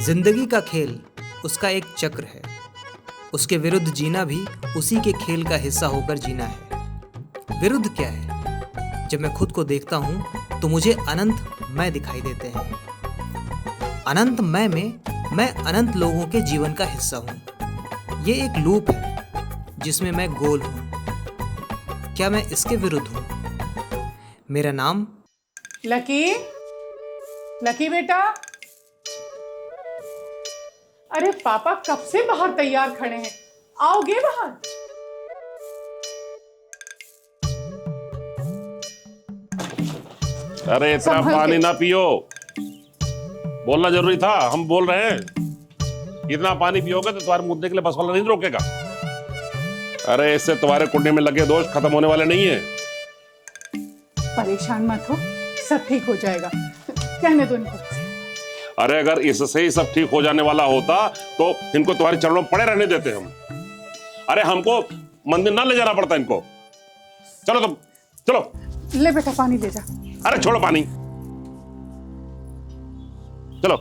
जिंदगी का खेल उसका एक चक्र है। उसके विरुद्ध जीना भी उसी के खेल का हिस्सा होकर जीना है। विरुद्ध क्या है? जब मैं खुद को देखता हूँ तो मुझे अनंत मैं दिखाई देते हैं। अनंत मैं में मैं अनंत लोगों के जीवन का हिस्सा हूँ। ये एक लूप है जिसमें मैं गोल हूँ। क्या मैं इसके विरुद्ध हूँ? मेरा नाम लकी। लकी बेटा, अरे पापा कब से बाहर तैयार खड़े हैं, आओगे बाहर? अरे इतना पानी ना पियो, बोलना जरूरी था। हम बोल रहे हैं इतना पानी पियोगे तो तुम्हारे मुद्दे के लिए बस वाला नहीं रोकेगा। अरे इससे तुम्हारे कुंडे में लगे दोष खत्म होने वाले नहीं है। परेशान मत हो, सब ठीक हो जाएगा, कहने दो इनको। अरे अगर इससे ही सब ठीक हो जाने वाला होता तो इनको तुम्हारे चरणों में पड़े रहने देते हम। अरे हमको मंदिर ना ले जाना पड़ता इनको। चलो तुम चलो। ले बेटा पानी ले जा। अरे छोड़ो पानी, चलो।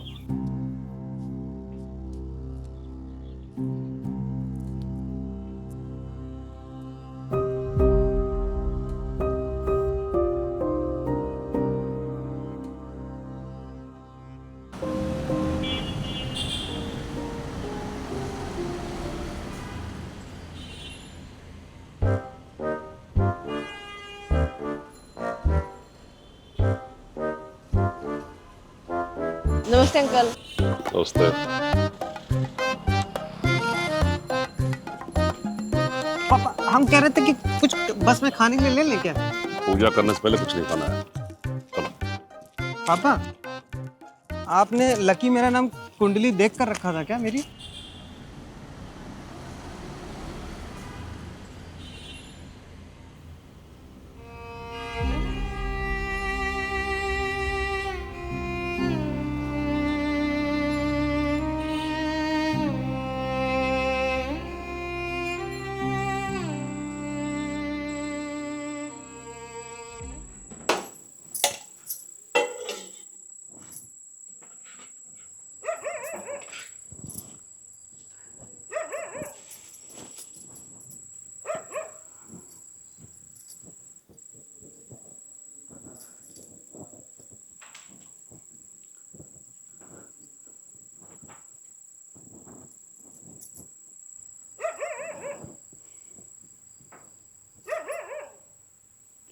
नमस्ते अंकल। नमस्ते। पापा, हम कह रहे थे कि कुछ बस में खाने के लिए ले लें क्या? पूजा करने से पहले कुछ नहीं खाना है। चलो। पापा, आपने लकी मेरा नाम कुंडली देख कर रखा था क्या मेरी?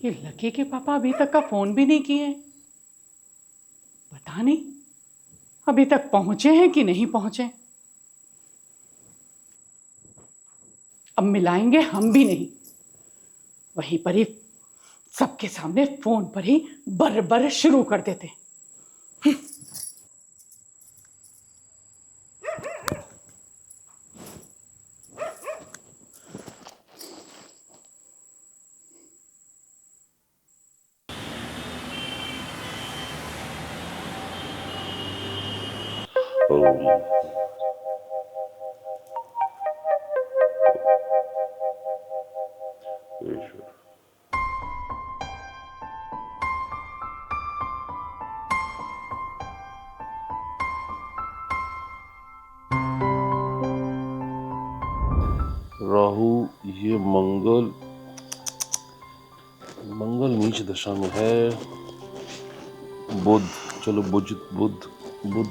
ये लकी के पापा अभी तक का फोन भी नहीं किए, पता नहीं अभी तक पहुंचे हैं कि नहीं पहुंचे। अब मिलाएंगे हम भी नहीं, वहीं पर ही सबके सामने फोन पर ही बर बर शुरू कर देते। राहु, ये मंगल नीच दशा में है। बुध, चलो बुध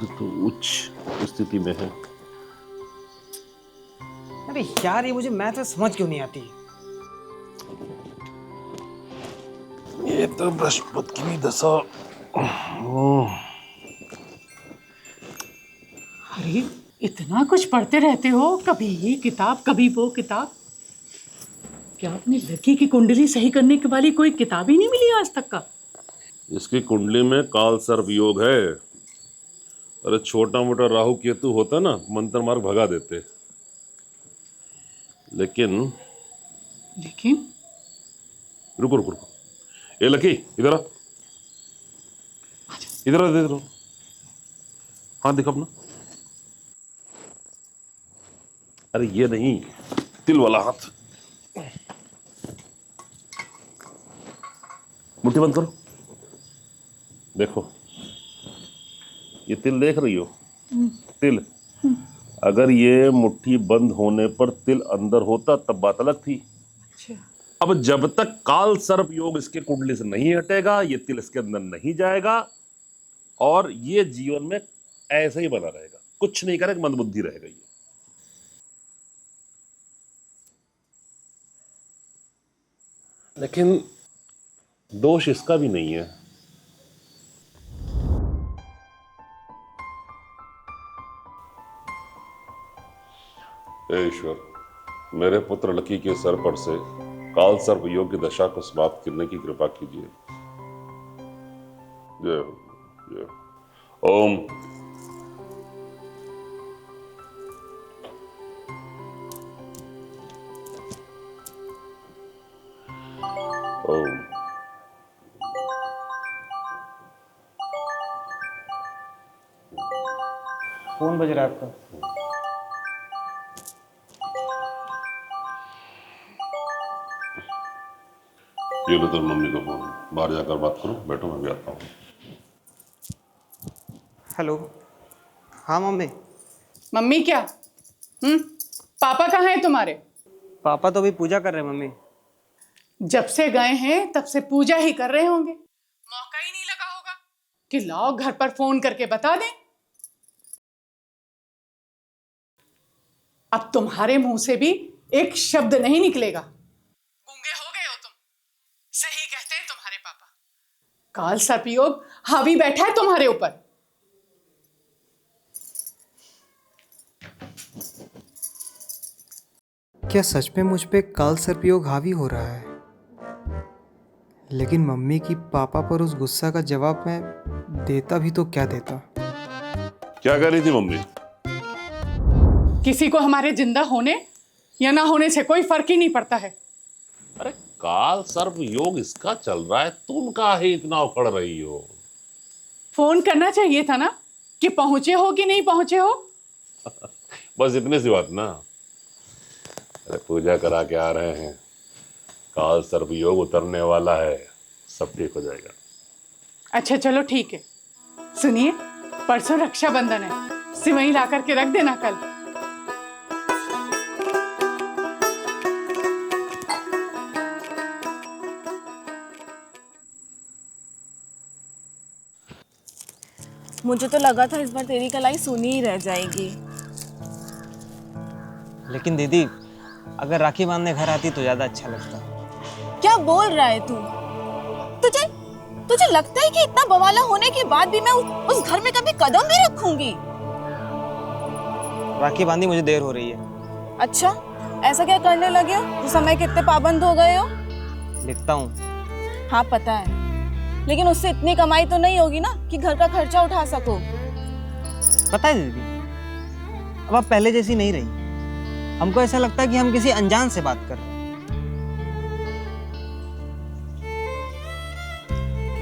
तो उच्च स्थिति में है। अरे यार, ये मुझे मैथ समझ क्यों नहीं आती? ये तो बृहस्पति की दशा। अरे इतना कुछ पढ़ते रहते हो, कभी ये किताब कभी वो किताब। क्या आपने लकी की कुंडली सही करने के वाली कोई किताब ही नहीं मिली आज तक का? इसकी कुंडली में काल सर्प योग है। अरे छोटा मोटा राहु केतु होता ना, मंत्र मार भगा देते। लेकिन रुको, ए लकी, इधर आ, इधर आ। हाथ दिखा अपना। अरे ये नहीं, तिल वाला हाथ। मुट्ठी बंद करो। देखो, ये तिल देख रही हो? तिल। अगर ये मुट्ठी बंद होने पर तिल अंदर होता तब बात अलग थी। अच्छा। अब जब तक काल सर्प योग इसके कुंडली से नहीं हटेगा, ये तिल इसके अंदर नहीं जाएगा और ये जीवन में ऐसे ही बना रहेगा, कुछ नहीं करेगा, मंदबुद्धि रहेगा ये। लेकिन दोष इसका भी नहीं है। हे ईश्वर, मेरे पुत्र लकी के सर पर से काल सर्प योग की दशा को समाप्त करने की कृपा कीजिए। जय हो, जय हो। ओम। ओम। फोन बज रहा है आपका। ये लो, तो मम्मी को फोन, बाहर जाकर बात करो। बैठो, मैं भी आता हूँ। हेलो। हाँ मम्मी। मम्मी क्या? पापा कहाँ हैं तुम्हारे? पापा तो अभी पूजा कर रहे हैं मम्मी। जब से गए हैं तब से पूजा ही कर रहे होंगे, मौका ही नहीं लगा होगा कि लाओ घर पर फोन करके बता दें। अब तुम्हारे मुंह से भी एक शब्द नहीं निकलेगा। गूंगे हो गए हो तुम। सही कहते हैं तुम्हारे पापा, काल सर्पयोग हावी बैठा है तुम्हारे ऊपर। क्या सच में मुझ पे काल सर्पयोग हावी हो रहा है? लेकिन मम्मी की पापा पर उस गुस्सा का जवाब मैं देता भी तो क्या देता। क्या कह रही थी मम्मी? किसी को हमारे जिंदा होने या ना होने से कोई फर्क ही नहीं पड़ता है। अरे काल सर्प योग इसका चल रहा है, तुम काहे इतना उखड़ रही हो? फोन करना चाहिए था ना कि पहुंचे हो कि नहीं पहुंचे हो। बस इतनी सी बात ना। अरे पूजा करा के आ रहे हैं, काल सर्प योग उतरने वाला है, सब ठीक हो जाएगा। अच्छा चलो ठीक है। सुनिए, परसों रक्षाबंधन है, सिवई ला करके रख देना कल। मुझे तो लगा था इस बार तेरी कलाई सुनी ही रह जाएगी। लेकिन दीदी, अगर राखी बांधने घर आती तो ज्यादा अच्छा लगता। क्या बोल रहा है तू? तुझे तुझे लगता है कि इतना बवाला होने के बाद भी मैं उस घर में कभी कदम भी रखूंगी? राखी बांधी, मुझे देर हो रही है। अच्छा, ऐसा क्या करने लगे हो जो समय के इतने पाबंद हो गए हो? लिखता हूँ। हाँ पता है, लेकिन उससे इतनी कमाई तो नहीं होगी ना कि घर का खर्चा उठा सको। पता है दीदी, अब आप पहले जैसी नहीं रही। हमको ऐसा लगता है कि हम किसी अनजान से बात कर रहे हैं।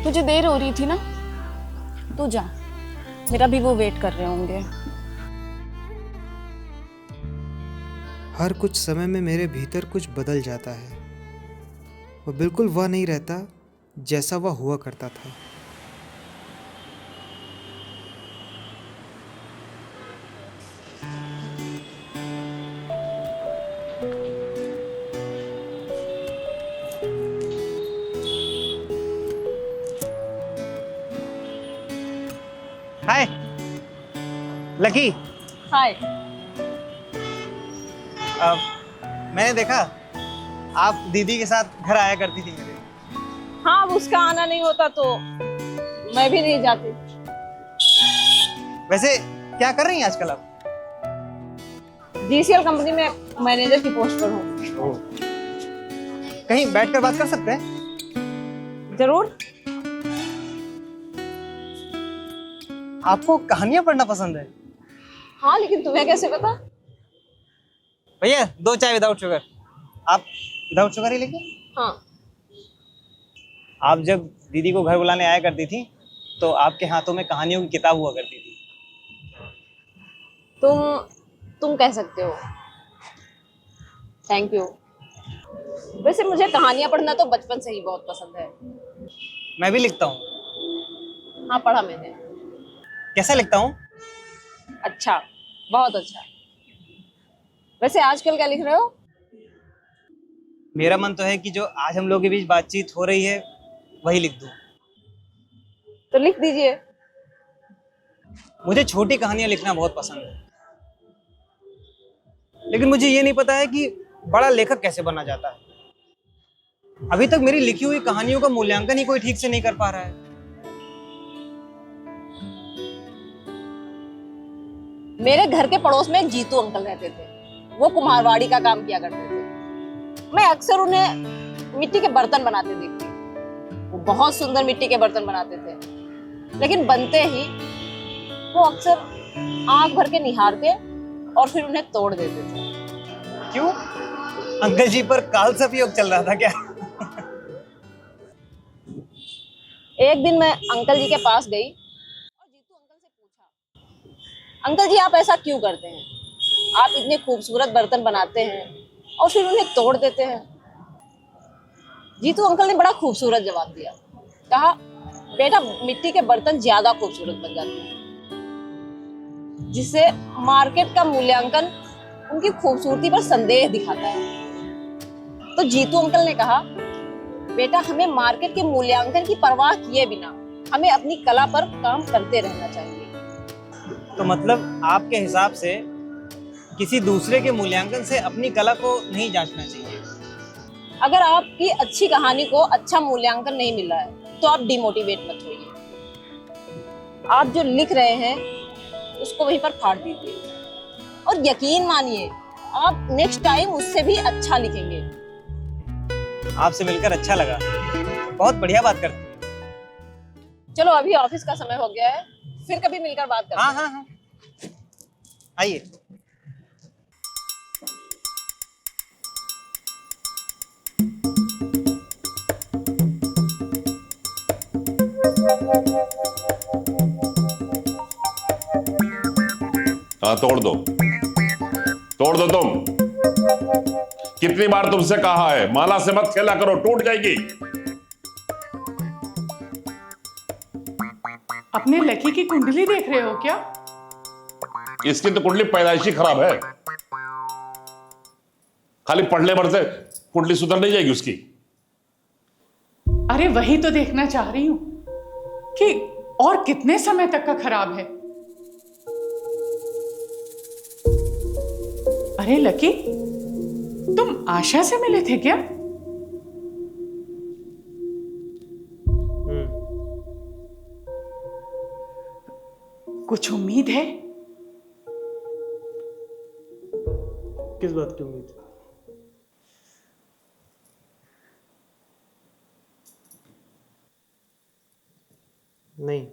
तुझे देर हो रही थी ना, तू जा, मेरा भी वो वेट कर रहे होंगे। हर कुछ समय में मेरे भीतर कुछ बदल जाता है। वो बिल्कुल वह नहीं रहता जैसा वह हुआ करता था। हाय लकी। हाय। मैंने देखा आप दीदी के साथ घर आया करती थी मेरे। हाँ, अब उसका आना नहीं होता तो मैं भी नहीं जाती। वैसे क्या कर रही हैं आजकल आप? जीसीएल कंपनी में मैनेजर की पोस्ट पर हूँ। कहीं बैठकर बात कर सकते हैं? जरूर। आपको कहानियां पढ़ना पसंद है? हाँ, लेकिन तुम्हें कैसे पता? भैया 2 चाय विदाउट शुगर। आप विदाउट शुगर ही लेंगे? हाँ। आप जब दीदी को घर बुलाने आया करती थी तो आपके हाथों में कहानियों की किताब हुआ करती थी। तुम कह सकते हो। Thank you. वैसे मुझे कहानियां पढ़ना तो बचपन से ही बहुत पसंद है। मैं भी लिखता हूँ। हाँ, पढ़ा मैंने। कैसा लिखता हूँ? अच्छा, बहुत अच्छा। वैसे आजकल क्या लिख रहे हो? मेरा मन तो है कि जो आज हम लोगों के बीच बातचीत हो रही है वही लिख दूं। तो लिख दीजिए। मुझे छोटी कहानियां लिखना बहुत पसंद है, लेकिन मुझे ये नहीं पता है कि बड़ा लेखक कैसे बना जाता है। अभी तक मेरी लिखी हुई कहानियों का मूल्यांकन ही कोई ठीक से नहीं कर पा रहा है। मेरे घर के पड़ोस में एक जीतू अंकल रहते थे। वो कुम्हारवाड़ी का काम किया करते थे। मैं अक्सर उन्हें मिट्टी के बर्तन बनाते देखती हूँ। वो बहुत सुंदर मिट्टी के बर्तन बनाते थे, लेकिन बनते ही वो अक्सर आंख भर के निहारते और फिर उन्हें तोड़ देते थे। क्यों? अंकल जी पर कालसर्प योग चल रहा था क्या? एक दिन मैं अंकल जी के पास गई और जीतू अंकल से पूछा, अंकल जी आप ऐसा क्यों करते हैं? आप इतने खूबसूरत बर्तन बनाते हैं और फिर उन्हें तोड़ देते हैं। जीतू अंकल ने बड़ा खूबसूरत जवाब दिया। कहा, बेटा मिट्टी के बर्तन ज्यादा खूबसूरत बन जाते हैं, जिससे मार्केट का मूल्यांकन उनकी खूबसूरती पर संदेह दिखाता है। तो जीतू अंकल ने कहा, बेटा हमें मार्केट के मूल्यांकन की परवाह किए बिना हमें अपनी कला पर काम करते रहना चाहिए। तो मतलब आपके हिसाब से किसी दूसरे के मूल्यांकन से अपनी कला को नहीं जांचना चाहिए। अगर आपकी अच्छी कहानी को अच्छा मूल्यांकन नहीं मिल रहा है तो आप डिमोटिवेट मत होइए। आप जो लिख रहे हैं उसको वहीं पर फाड़ दीजिए और यकीन मानिए आप नेक्स्ट टाइम उससे भी अच्छा लिखेंगे। आपसे मिलकर अच्छा लगा, बहुत बढ़िया बात करते हैं। चलो अभी ऑफिस का समय हो गया है, फिर कभी मिलकर बात करते हैं। हाँ हाँ हाँ, आइए। हाँ तोड़ दो, तोड़ दो तुम। कितनी बार तुमसे कहा है माला से मत खेला करो, टूट जाएगी। अपने लकी की कुंडली देख रहे हो क्या? इसकी तो कुंडली पैदाइशी खराब है। खाली पढ़ने भर से कुंडली सुधर नहीं जाएगी उसकी। अरे वही तो देखना चाह रही हूं कि और कितने समय तक का खराब है। अरे लकी, तुम आशा से मिले थे क्या? कुछ उम्मीद है? किस बात की उम्मीद? नहीं।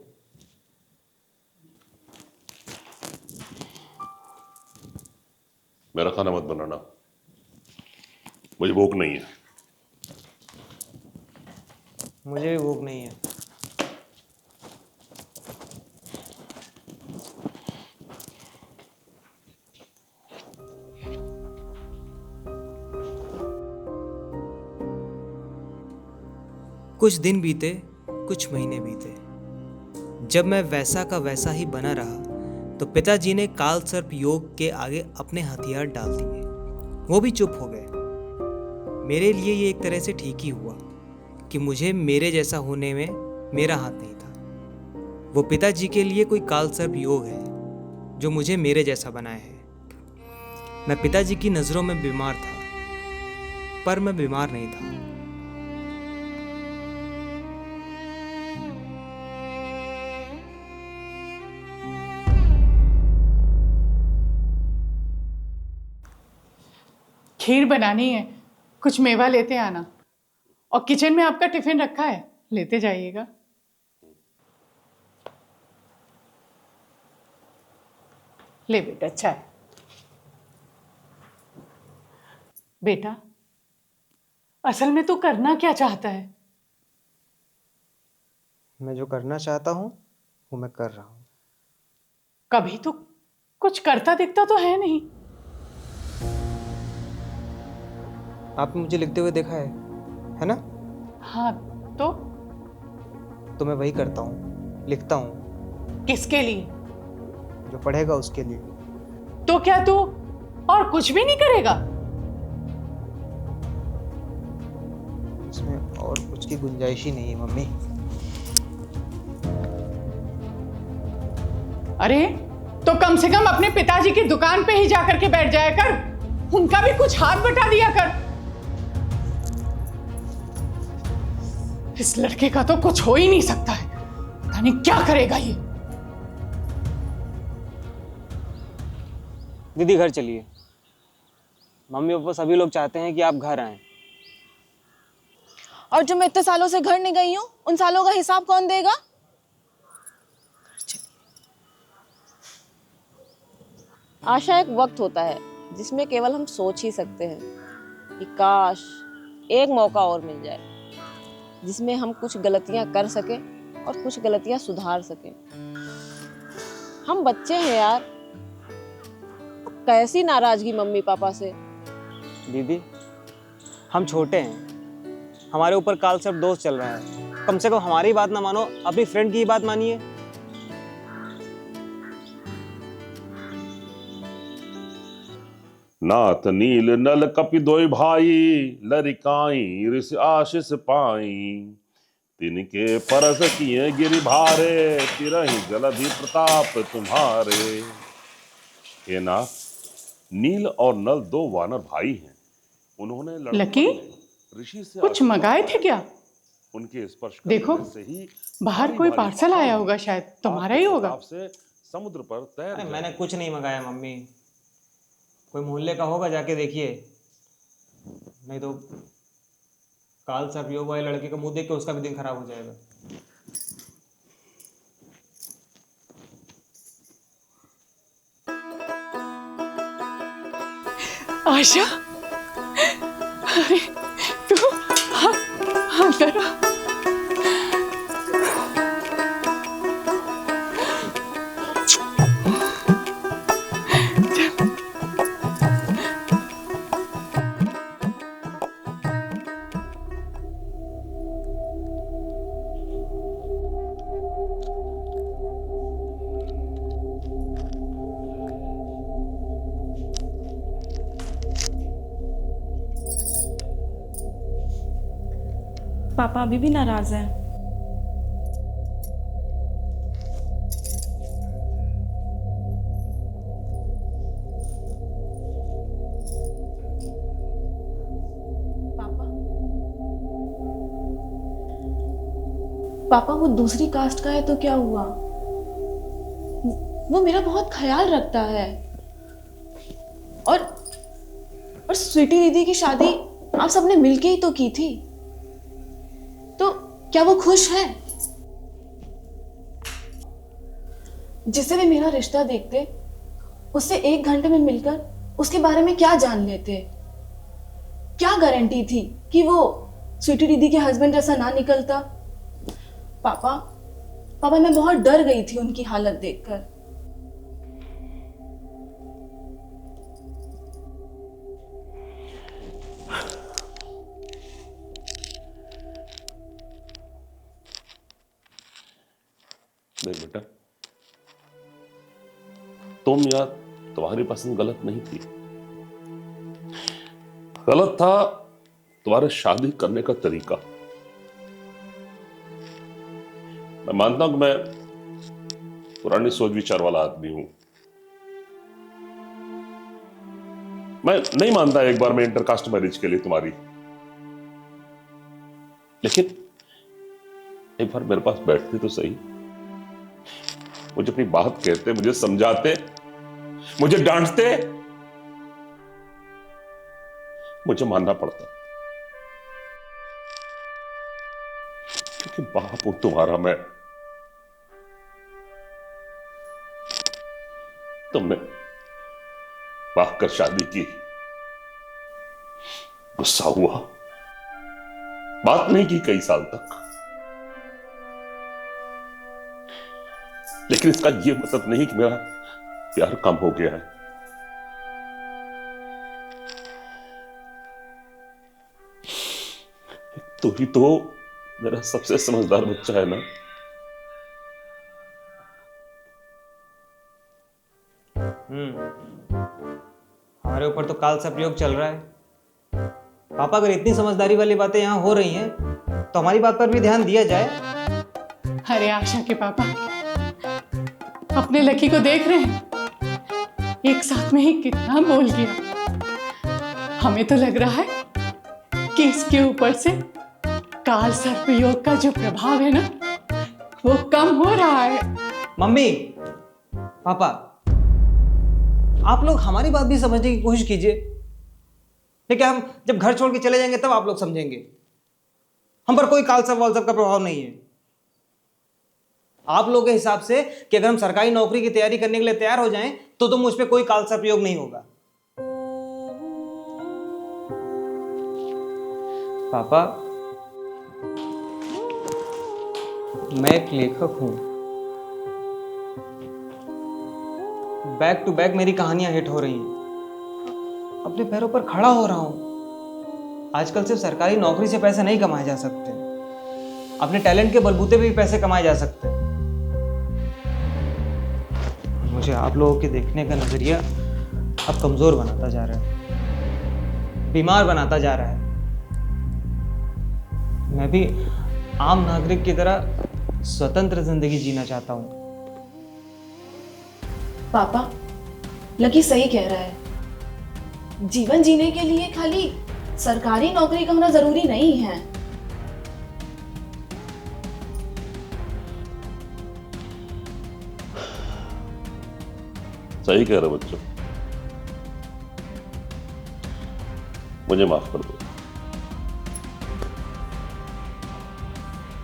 मेरा खाना मत बनाना, मुझे भूख नहीं है। मुझे भी भूख नहीं है। कुछ दिन बीते, कुछ महीने बीते। जब मैं वैसा का वैसा ही बना रहा तो पिताजी ने कालसर्प योग के आगे अपने हथियार डाल दिए। वो भी चुप हो गए। मेरे लिए ये एक तरह से ठीक ही हुआ कि मुझे मेरे जैसा होने में मेरा हाथ नहीं था। वो पिताजी के लिए कोई कालसर्प योग है जो मुझे मेरे जैसा बनाया है। मैं पिताजी की नज़रों में बीमार था, पर मैं बीमार नहीं था। खीर बनानी है, कुछ मेवा लेते आना। और किचन में आपका टिफिन रखा है, लेते जाइएगा। ले बेटा चाय। बेटा, असल में तू करना क्या चाहता है? मैं जो करना चाहता हूँ वो मैं कर रहा हूँ। कभी तो कुछ करता दिखता तो है नहीं। आपने मुझे लिखते हुए देखा है ना? हाँ तो मैं वही करता हूँ, लिखता हूँ। किसके लिए? जो पढ़ेगा उसके लिए। तो क्या तू और कुछ भी नहीं करेगा? इसमें और कुछ की गुंजाइश ही नहीं है मम्मी। अरे तो कम से कम अपने पिताजी की दुकान पे ही जाकर के बैठ जाया कर, उनका भी कुछ हाथ बटा दिया कर। इस लड़के का तो कुछ हो ही नहीं सकता है, पता नहीं क्या करेगा ये। दीदी घर चलिए, मम्मी पापा सभी लोग चाहते हैं कि आप घर आएं। और जो मैं इतने सालों से घर नहीं गई हूँ, उन सालों का हिसाब कौन देगा? आशा एक वक्त होता है जिसमें केवल हम सोच ही सकते हैं कि काश एक मौका और मिल जाए जिसमें हम कुछ गलतियां कर सकें और कुछ गलतियां सुधार सकें। हम बच्चे हैं यार, कैसी नाराजगी मम्मी पापा से। दीदी हम छोटे हैं, हमारे ऊपर काल सर्प दोष चल रहा है, कम से कम हमारी बात ना मानो, अपनी फ्रेंड की ही बात मानिए। नाथ नील नल कपि दोई भाई, लरिकाई ऋषि आशीष पाई। तिनके परस किए गिरि भारे, तिरहि जलधि प्रताप तुम्हारे। हे नाथ, नील और नल दो वानर भाई हैं। उन्होंने लकी, ऋषि से कुछ मंगाए थे क्या? उनके स्पर्श देखो, करने से ही बाहर भारी कोई भारी पार्सल आया पहाड़ होगा, शायद तुम्हारा ही आपके होगा। प्रताप से समुद्र पर तैर अरे जाए। मैंने कुछ नहीं मंगाया मम्मी, कोई मोहल्ले का होगा, जाके देखिए। नहीं तो काल सर्प योग वाले लड़के का मुंह देख के उसका भी दिन खराब हो जाएगा। आशा, अरे तू हाँ, अंदर आ। पापा अभी भी नाराज हैं। पापा पापा वो दूसरी कास्ट का है तो क्या हुआ? वो मेरा बहुत ख्याल रखता है। और स्वीटी दीदी की शादी आप सबने मिलके ही तो की थी, तो क्या वो खुश है? जिसे भी मेरा रिश्ता देखते, उससे 1 घंटे में मिलकर उसके बारे में क्या जान लेते? क्या गारंटी थी कि वो स्वीटी दीदी के हस्बैंड जैसा ना निकलता? पापा मैं बहुत डर गई थी उनकी हालत देखकर। नहीं बेटा, तुम या तुम्हारी पसंद गलत नहीं थी। गलत था तुम्हारे शादी करने का तरीका। मैं मानता हूं कि मैं पुरानी सोच विचार वाला आदमी हूं। मैं नहीं मानता एक बार में इंटरकास्ट मैरिज के लिए तुम्हारी, लेकिन एक बार मेरे पास बैठते तो सही, मुझे अपनी बात कहते, मुझे समझाते, मुझे डांटते, मुझे मानना पड़ता, क्योंकि बाप हूं तुम्हारा मैं। तुमने भाग कर शादी की, गुस्सा हुआ, बात नहीं की कई साल तक, लेकिन इसका यह मतलब नहीं कि मेरा प्यार कम हो गया है। तू ही तो मेरा सबसे समझदार बच्चा है ना। हमारे ऊपर तो काल सर्प योग चल रहा है। पापा, अगर इतनी समझदारी वाली बातें यहाँ हो रही हैं तो हमारी बात पर भी ध्यान दिया जाए। अरे आशा के पापा, अपने लकी को देख रहे हैं, एक साथ में ही कितना बोल गया। हमें तो लग रहा है कि इसके ऊपर से काल सर्प योग का जो प्रभाव है ना, वो कम हो रहा है। मम्मी, पापा, आप लोग हमारी बात भी समझने की कोशिश कीजिए। ठीक है, हम जब घर छोड़ के चले जाएंगे तब आप लोग समझेंगे। हम पर कोई काल सर्प वाल सर्प का प्रभाव नहीं है। आप लोगों के हिसाब से कि अगर हम सरकारी नौकरी की तैयारी करने के लिए तैयार हो जाएं तो मुझ पे कोई काल सर्प योग नहीं होगा। पापा, मैं एक लेखक हूं। बैक टू बैक मेरी कहानियां हिट हो रही हैं। अपने पैरों पर खड़ा हो रहा हूं। आजकल सिर्फ सरकारी नौकरी से पैसे नहीं कमाए जा सकते, अपने टैलेंट के बलबूते पे भी पैसे कमाए जा सकते हैं। मुझे आप लोगों के देखने का नजरिया अब कमजोर बनाता जा रहा है, बीमार बनाता जा रहा है। मैं भी आम नागरिक की तरह स्वतंत्र जिंदगी जीना चाहता हूं। पापा, लकी सही कह रहा है। जीवन जीने के लिए खाली सरकारी नौकरी का होना जरूरी नहीं है। सही कह रहे हो बच्चों, मुझे माफ कर दो।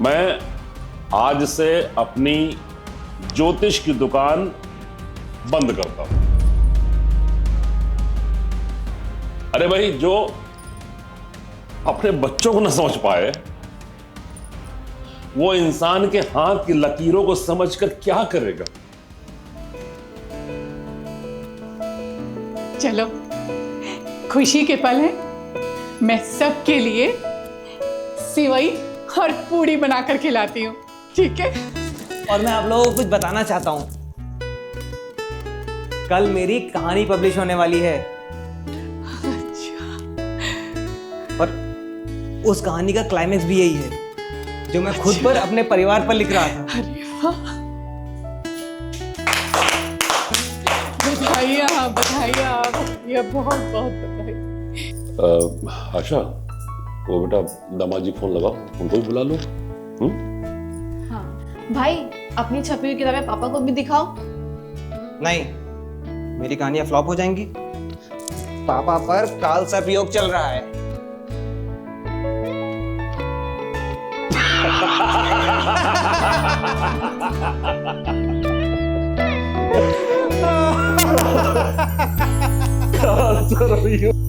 मैं आज से अपनी ज्योतिष की दुकान बंद करता हूं। अरे भाई, जो अपने बच्चों को ना समझ पाए, वो इंसान के हाथ की लकीरों को समझकर क्या करेगा। चलो, खुशी के पल है। मैं सबके लिए सिवई और पूड़ी बनाकर खिलाती हूँ, ठीक है? और मैं आप लोगों को कुछ बताना चाहता हूं। कल मेरी कहानी पब्लिश होने वाली है। अच्छा। और उस कहानी का क्लाइमेक्स भी यही है जो मैं खुद पर, अपने परिवार पर लिख रहा था। अरे वाह, बधाइयाँ बधाइयाँ, ये बहुत बहुत बधाई। आशा, वो बेटा दामाजी फोन लगाओ, उनको भी बुला लो। हाँ भाई, अपनी छपी हुई किताबें पापा को भी दिखाओ। नहीं, मेरी कहानियां फ्लॉप हो जाएंगी। पापा पर काल सर्प योग चल रहा है। काल सर्प योग।